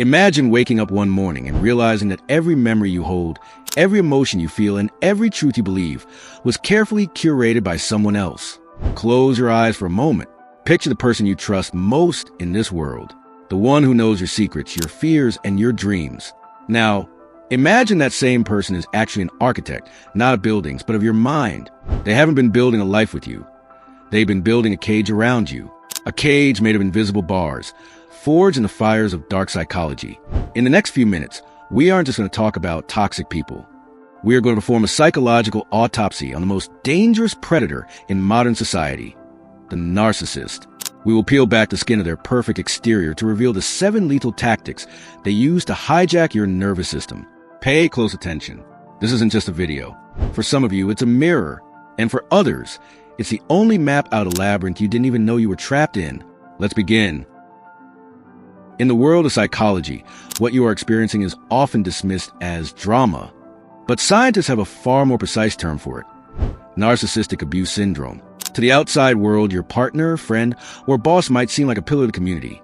Imagine waking up one morning and realizing that every memory you hold, every emotion you feel, and every truth you believe was carefully curated by someone else. Close your eyes for a moment. Picture the person you trust most in this world, the one who knows your secrets, your fears, and your dreams. Now, imagine that same person is actually an architect, not of buildings, but of your mind. They haven't been building a life with you. They've been building a cage around you, a cage made of invisible bars, forged in the fires of dark psychology. In the next few minutes, we aren't just going to talk about toxic people. We are going to perform a psychological autopsy on the most dangerous predator in modern society, the narcissist. We will peel back the skin of their perfect exterior to reveal the 7 lethal tactics they use to hijack your nervous system. Pay close attention. This isn't just a video. For some of you, it's a mirror. And for others, it's the only map out a labyrinth you didn't even know you were trapped in. Let's begin. In the world of psychology, what you are experiencing is often dismissed as drama. But scientists have a far more precise term for it: narcissistic abuse syndrome. To the outside world, your partner, friend, or boss might seem like a pillar of the community.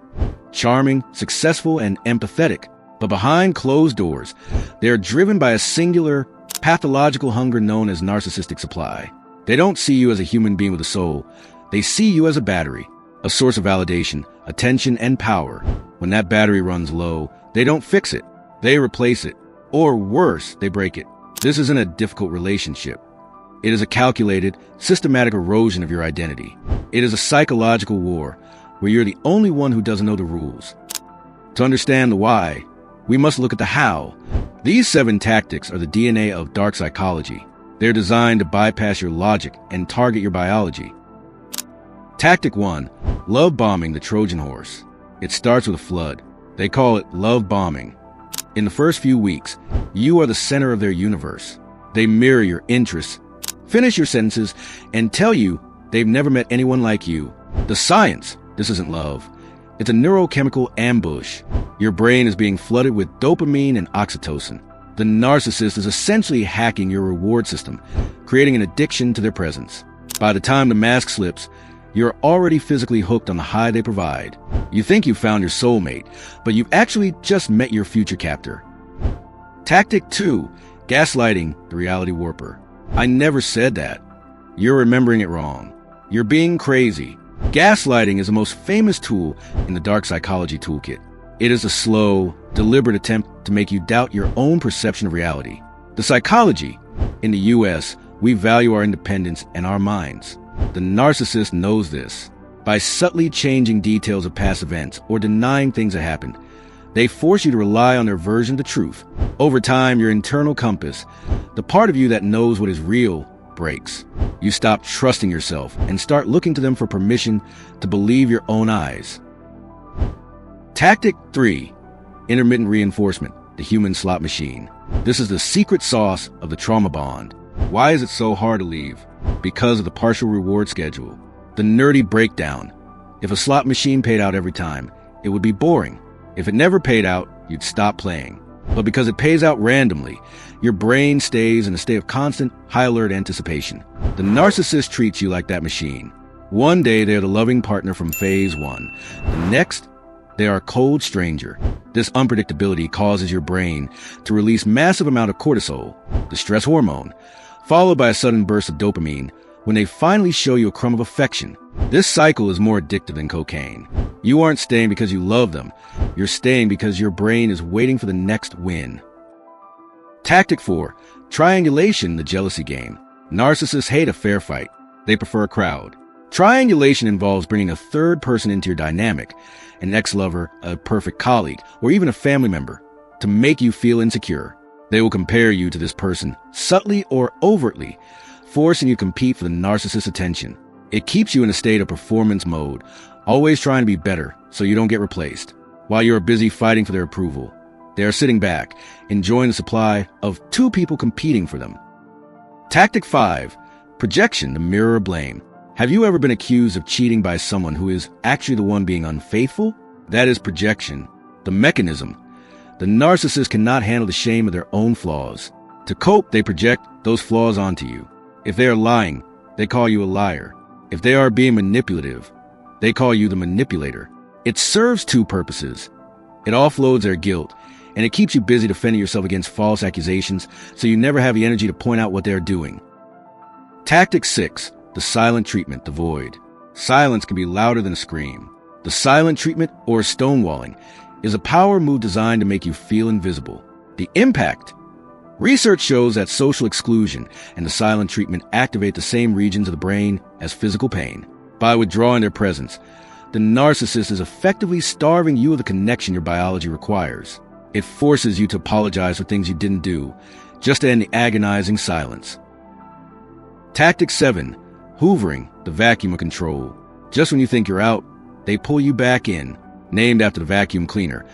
Charming, successful, and empathetic. But behind closed doors, they are driven by a singular, pathological hunger known as narcissistic supply. They don't see you as a human being with a soul. They see you as a battery, a source of validation, attention, and power. When that battery runs low, they don't fix it. They replace it. Or worse, they break it. This isn't a difficult relationship. It is a calculated, systematic erosion of your identity. It is a psychological war where you're the only one who doesn't know the rules. To understand the why, we must look at the how. These 7 tactics are the DNA of dark psychology. They're designed to bypass your logic and target your biology. Tactic 1, love bombing the Trojan horse. It starts with a flood. They call it love bombing. In the first few weeks, you are the center of their universe. They mirror your interests, finish your sentences, and tell you they've never met anyone like you. The science: this isn't love. It's a neurochemical ambush. Your brain is being flooded with dopamine and oxytocin. The narcissist is essentially hacking your reward system, creating an addiction to their presence. By the time the mask slips, you're already physically hooked on the high they provide. You think you've found your soulmate, but you've actually just met your future captor. Tactic 2, gaslighting the reality warper. I never said that. You're remembering it wrong. You're being crazy. Gaslighting is the most famous tool in the dark psychology toolkit. It is a slow, deliberate attempt to make you doubt your own perception of reality. The psychology: in the U.S., we value our independence and our minds. The narcissist knows this. By subtly changing details of past events or denying things that happened, they force you to rely on their version of the truth. Over time, your internal compass, the part of you that knows what is real, breaks. You stop trusting yourself and start looking to them for permission to believe your own eyes. Tactic 3, intermittent reinforcement, the human slot machine. This is the secret sauce of the trauma bond. Why is it so hard to leave? Because of the partial reward schedule. The nerdy breakdown. If a slot machine paid out every time, it would be boring. If it never paid out, you'd stop playing. But because it pays out randomly, your brain stays in a state of constant, high-alert anticipation. The narcissist treats you like that machine. One day, they're the loving partner from phase 1. The next, they are a cold stranger. This unpredictability causes your brain to release massive amount of cortisol, the stress hormone, followed by a sudden burst of dopamine when they finally show you a crumb of affection. This cycle is more addictive than cocaine. You aren't staying because you love them. You're staying because your brain is waiting for the next win. Tactic 4, triangulation, the jealousy game. Narcissists hate a fair fight. They prefer a crowd. Triangulation involves bringing a third person into your dynamic, an ex-lover, a perfect colleague, or even a family member, to make you feel insecure. They will compare you to this person, subtly or overtly, forcing you to compete for the narcissist's attention. It keeps you in a state of performance mode, always trying to be better so you don't get replaced. While you're busy fighting for their approval, they are sitting back, enjoying the supply of 2 people competing for them. Tactic 5, projection, the mirror of blame. Have you ever been accused of cheating by someone who is actually the one being unfaithful? That is projection. The mechanism: the narcissist cannot handle the shame of their own flaws. To cope, they project those flaws onto you. If they are lying, they call you a liar. If they are being manipulative, they call you the manipulator. It serves 2 purposes: It offloads their guilt, and it keeps you busy defending yourself against false accusations, so you never have the energy to point out what they're doing. Tactic 6. The silent treatment, the void. Silence can be louder than a scream. The silent treatment, or stonewalling, is a power move designed to make you feel invisible. The impact. Research shows that social exclusion and the silent treatment activate the same regions of the brain as physical pain. By withdrawing their presence, the narcissist is effectively starving you of the connection your biology requires. It forces you to apologize for things you didn't do, just to end the agonizing silence. Tactic 7. Hoovering, the vacuum of control. Just when you think you're out, they pull you back in. Named after the vacuum cleaner,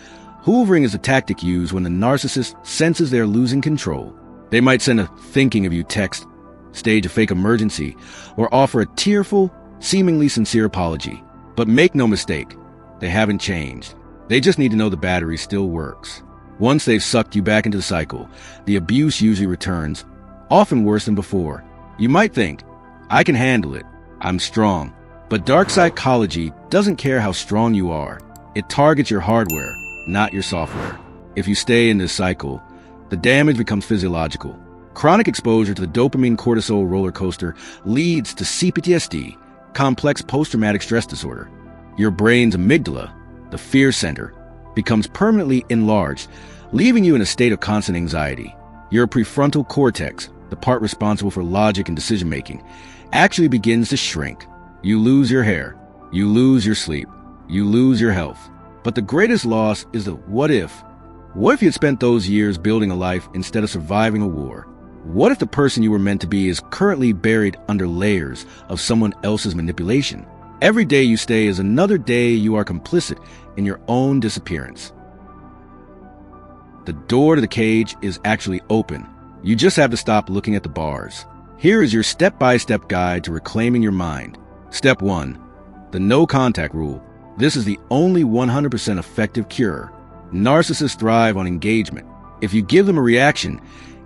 hoovering is a tactic used when the narcissist senses they're losing control. They might send a thinking of you text, stage a fake emergency, or offer a tearful, seemingly sincere apology. But make no mistake, they haven't changed. They just need to know the battery still works. Once they've sucked you back into the cycle, the abuse usually returns, often worse than before. You might think, I can handle it, I'm strong. But dark psychology doesn't care how strong you are. It targets your hardware, not your software. If you stay in this cycle, the damage becomes physiological. Chronic exposure to the dopamine cortisol roller coaster leads to CPTSD, complex post-traumatic stress disorder. Your brain's amygdala, the fear center, becomes permanently enlarged, leaving you in a state of constant anxiety. Your prefrontal cortex, the part responsible for logic and decision-making, actually begins to shrink. You lose your hair, you lose your sleep, you lose your health. But the greatest loss is the what if. What if you had spent those years building a life instead of surviving a war? What if the person you were meant to be is currently buried under layers of someone else's manipulation? Every day you stay is another day you are complicit in your own disappearance. The door to the cage is actually open. You just have to stop looking at the bars. Here is your step-by-step guide to reclaiming your mind. Step 1. The no contact rule. This is the only 100% effective cure. Narcissists thrive on engagement. If you give them a reaction,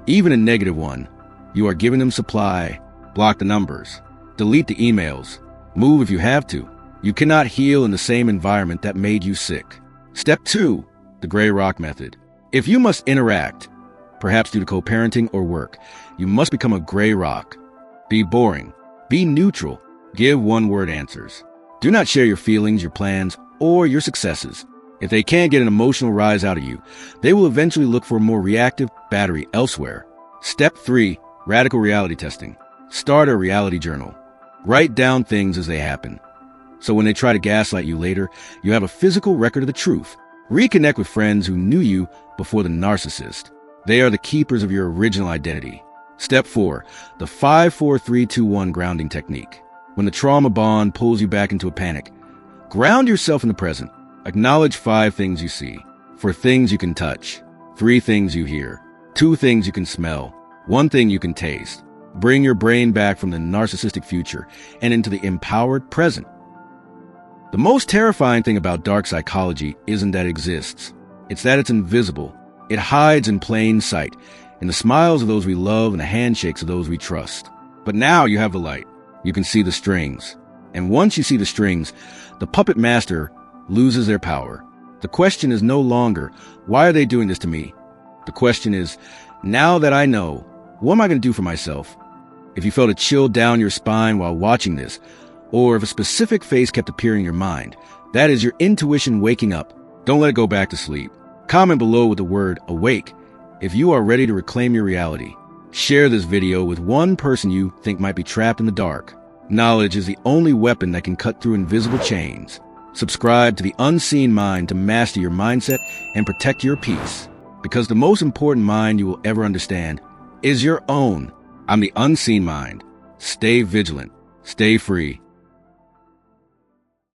even a negative one, you are giving them supply. Block the numbers. Delete the emails. Move if you have to. You cannot heal in the same environment that made you sick. Step 2. The gray rock method. If you must interact, perhaps due to co-parenting or work, you must become a gray rock. Be boring. Be neutral. Give one-word answers. Do not share your feelings, your plans, or your successes. If they can't get an emotional rise out of you, they will eventually look for a more reactive battery elsewhere. Step 3. Radical reality testing. Start a reality journal. Write down things as they happen. So when they try to gaslight you later, you have a physical record of the truth. Reconnect with friends who knew you before the narcissist. They are the keepers of your original identity. Step 4. The 5-4-3-2-1 grounding technique. When the trauma bond pulls you back into a panic, ground yourself in the present. Acknowledge 5 things you see, 4 things you can touch, 3 things you hear, 2 things you can smell, 1 thing you can taste. Bring your brain back from the narcissistic future and into the empowered present. The most terrifying thing about dark psychology isn't that it exists. It's that it's invisible. It hides in plain sight, in the smiles of those we love and the handshakes of those we trust. But now you have the light. You can see the strings. And once you see the strings, the puppet master loses their power. The question is no longer, why are they doing this to me? The question is, now that I know, what am I going to do for myself? If you felt a chill down your spine while watching this, or if a specific face kept appearing in your mind, that is your intuition waking up. Don't let it go back to sleep. Comment below with the word awake if you are ready to reclaim your reality. Share this video with one person you think might be trapped in the dark. Knowledge is the only weapon that can cut through invisible chains. Subscribe to The Unseen Mind to master your mindset and protect your peace. Because the most important mind you will ever understand is your own. I'm The Unseen Mind. Stay vigilant. Stay free.